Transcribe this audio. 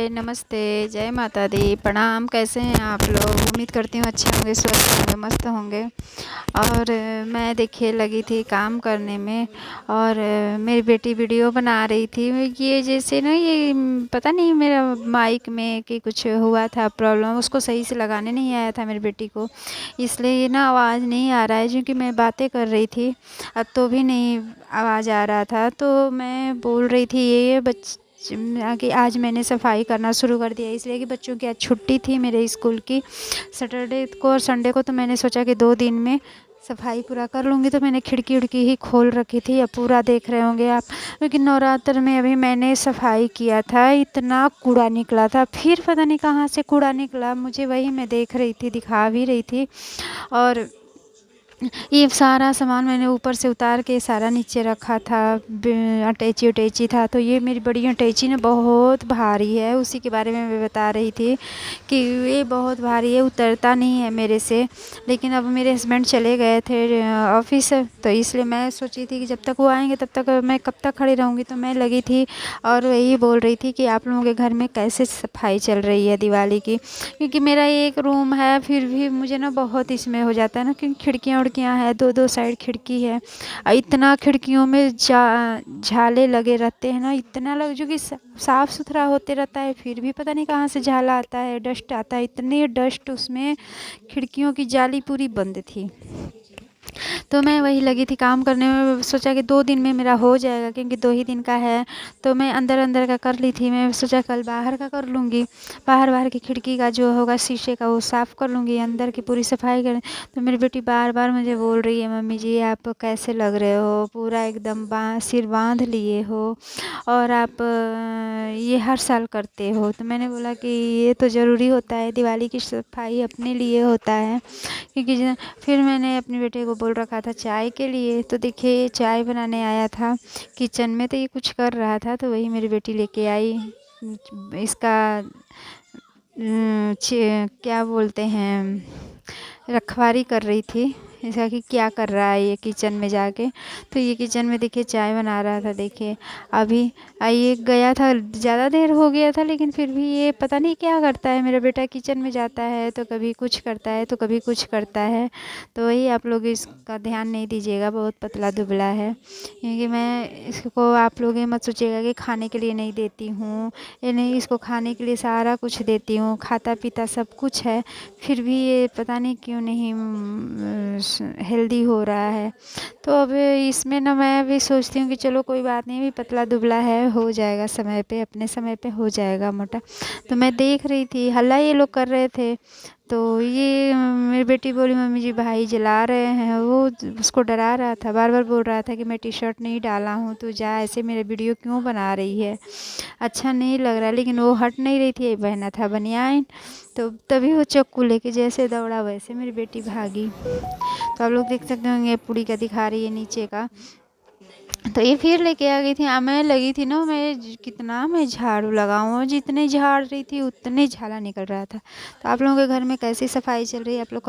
हाय, नमस्ते, जय माता दी, प्रणाम। कैसे हैं आप लोग? उम्मीद करती हूँ अच्छे होंगे, स्वस्थ होंगे, मस्त होंगे। और मैं देखिए लगी थी काम करने में। और मेरी बेटी वीडियो बना रही थी। ये जैसे ना ये पता नहीं मेरा माइक में कि कुछ हुआ था प्रॉब्लम, उसको सही से लगाने नहीं आया था मेरी बेटी को, इसलिए ये ना आवाज़ नहीं आ रहा है। क्योंकि मैं बातें कर रही थी अब तो भी नहीं आवाज़ आ रहा था। तो मैं बोल रही थी ये कि आज मैंने सफाई करना शुरू कर दिया, इसलिए कि बच्चों की आज छुट्टी थी मेरे स्कूल की, सैटरडे को और संडे को। तो मैंने सोचा कि 2 दिन में सफाई पूरा कर लूँगी। तो मैंने खिड़की उड़की ही खोल रखी थी। अब पूरा देख रहे होंगे आप, क्योंकि नवरात्र में अभी मैंने सफाई किया था, इतना कूड़ा निकला था। फिर पता नहीं कहाँ से कूड़ा निकला, मुझे वही मैं देख रही थी, दिखा भी रही थी। और ये सारा सामान मैंने ऊपर से उतार के सारा नीचे रखा था। अटैची उटैची था। तो ये मेरी बड़ी अटैची ना बहुत भारी है, उसी के बारे में मैं बता रही थी कि ये बहुत भारी है, उतरता नहीं है मेरे से। लेकिन अब मेरे हस्बैंड चले गए थे ऑफिस, तो इसलिए मैं सोची थी कि जब तक वो आएंगे तब तक मैं कब तक खड़ी रहूँगी। तो मैं लगी थी और यही बोल रही थी कि आप लोगों के घर में कैसे सफाई चल रही है दिवाली की। क्योंकि मेरा एक रूम है, फिर भी मुझे ना बहुत इसमें हो जाता है ना, क्योंकि खिड़कियाँ उड़कियाँ हैं, 2-2 साइड खिड़की है। इतना खिड़कियों में झाले लगे रहते हैं ना, इतना लग जो कि साफ़ सुथरा होते रहता है, फिर भी पता नहीं कहाँ से झाला आता है, डस्ट आता है, इतनी डस्ट उसमें। खिड़कियों की जाली पूरी बंद थी। तो मैं वही लगी थी काम करने में, सोचा कि 2 दिन में मेरा हो जाएगा, क्योंकि 2 ही दिन का है। तो मैं अंदर अंदर का कर ली थी। मैं सोचा कल बाहर का कर लूँगी, बाहर की खिड़की का जो होगा शीशे का वो साफ़ कर लूँगी, अंदर की पूरी सफाई कर। तो मेरी बेटी बार बार मुझे बोल रही है, मम्मी जी आप कैसे लग रहे हो, पूरा एकदम सिर बांध लिए हो, और आप ये हर साल करते हो। तो मैंने बोला कि ये तो ज़रूरी होता है, दिवाली की सफाई अपने लिए होता है। क्योंकि फिर मैंने अपने बेटे को बोल रखा था चाय के लिए। तो देखिए चाय बनाने आया था किचन में, तो ये कुछ कर रहा था, तो वही मेरी बेटी लेके आई। इसका क्या बोलते हैं, रखवारी कर रही थी ऐसा कि क्या कर रहा है ये किचन में जाके। तो ये किचन में देखिए चाय बना रहा था। देखिए अभी ये गया था, ज़्यादा देर हो गया था, लेकिन फिर भी ये पता नहीं क्या करता है। मेरा बेटा किचन में जाता है तो कभी कुछ करता है तो कभी कुछ करता है। तो वही आप लोग इसका ध्यान नहीं दीजिएगा, बहुत पतला दुबला है। क्योंकि मैं इसको, आप लोग ये मत सोचिएगा कि खाने के लिए नहीं देती हूँ, ये नहीं, इसको खाने के लिए सारा कुछ देती हूँ, खाता पीता सब कुछ है, फिर भी ये पता नहीं क्यों नहीं हेल्दी हो रहा है। तो अब इसमें ना मैं भी सोचती हूँ कि चलो कोई बात नहीं, भी पतला दुबला है, हो जाएगा समय पे, अपने समय पे हो जाएगा मोटा। तो मैं देख रही थी हल्ला ये लोग कर रहे थे। तो ये मेरी बेटी बोली, मम्मी जी भाई जला रहे हैं। वो उसको डरा रहा था, बार बार बोल रहा था कि मैं टी शर्ट नहीं डाला हूँ, तो जा, ऐसे मेरे वीडियो क्यों बना रही है, अच्छा नहीं लग रहा। लेकिन वो हट नहीं रही थी, पहना था बनियान। तो तभी वो चाकू लेके जैसे दौड़ा वैसे मेरी बेटी भागी। तो आप लोग देख सकते होंगे पूड़ी का दिखा रही है नीचे का। तो ये फिर लेके आ गई थी। मैं लगी थी ना, कितना मैं झाड़ू लगाऊँ, जितने झाड़ रही थी उतने झाला निकल रहा था। तो आप लोगों के घर में कैसी सफाई चल रही है, आप लोग